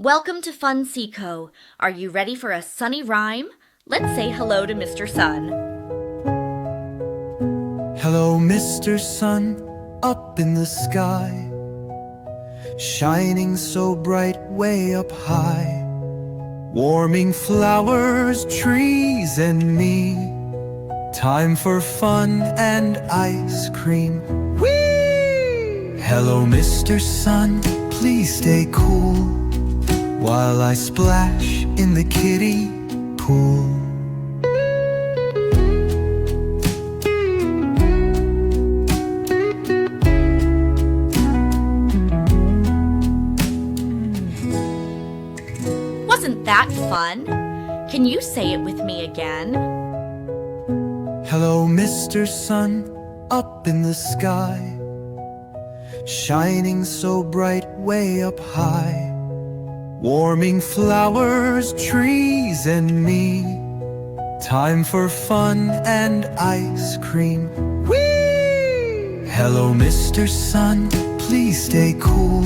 Welcome to Fun Seekho. Are you ready for a sunny rhyme? Let's say hello to Mr. Sun. Hello, Mr. Sun, up in the sky, shining so bright way up high, warming flowers, trees, and me. Time for fun and ice cream. Whee! Hello, Mr. Sun, please stay cool while I splash in the kiddie pool. Wasn't that fun? Can you say it with me again? Hello, Mr. Sun, up in the sky, shining so bright way up high, warming flowers, trees, and me. Time for fun and ice cream. Whee! Hello, Mr. Sun, please stay cool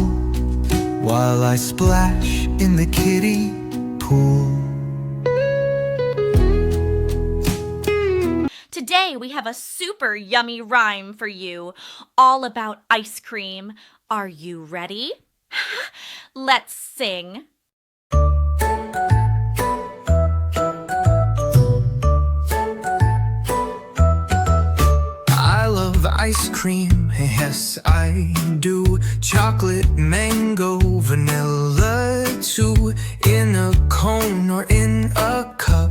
while I splash in the kiddie pool. Today we have a super yummy rhyme for you, all about ice cream. Are you ready? Let's sing. I love ice cream, yes I do. Chocolate, mango, vanilla too. In a cone or in a cup,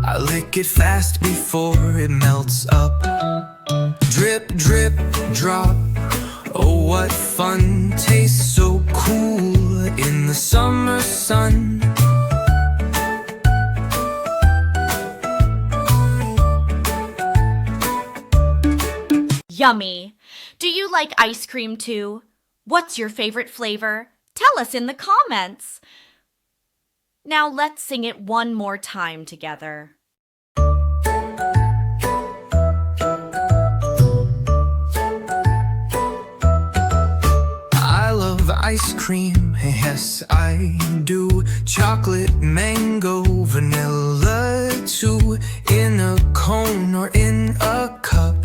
I lick it fast before it melts up. Drip, drip, drop. Oh, what fun, tastes so cool in the summer sun. Yummy! Do you like ice cream too? What's your favorite flavor? Tell us in the comments. Now let's sing it one more time together. I love ice cream, yes I do. Chocolate, mango, vanilla too. In a cone or in a cup,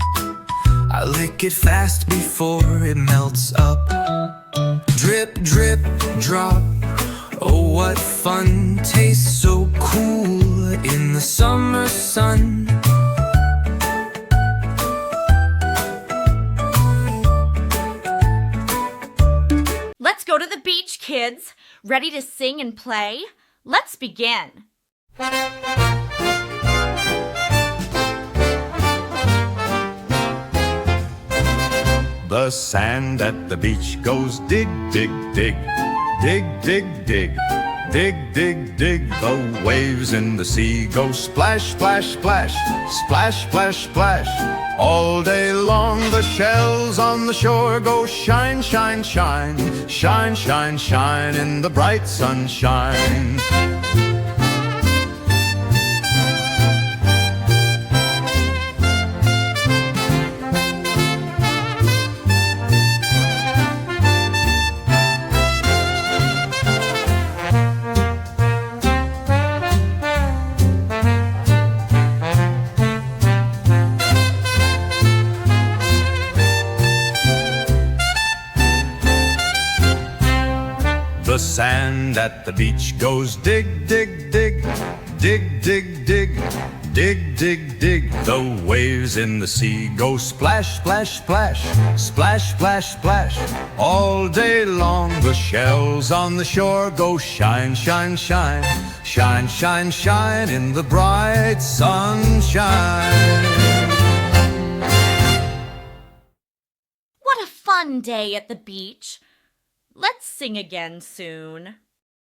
I lick it fast before it melts up. Drip, drip, drop. Oh, what fun, tastes so cool in the summer sun. Let's go to the beach, kids. Ready to sing and play? Let's begin. The sand at the beach goes dig, dig, dig. Dig, dig, dig. Dig, dig, dig. The waves in the sea go splash, splash, splash. Splash, splash, splash. All day long the shells on the shore go shine, shine, shine. Shine, shine, shine in the bright sunshine. The sand at the beach goes dig, dig, dig. Dig, dig, dig. Dig, dig, dig. The waves in the sea go splash, splash, splash. Splash, splash, splash. All day long the shells on the shore go shine, shine, shine. Shine, shine, shine in the bright sunshine. What a fun day at the beach. Let's sing again soon.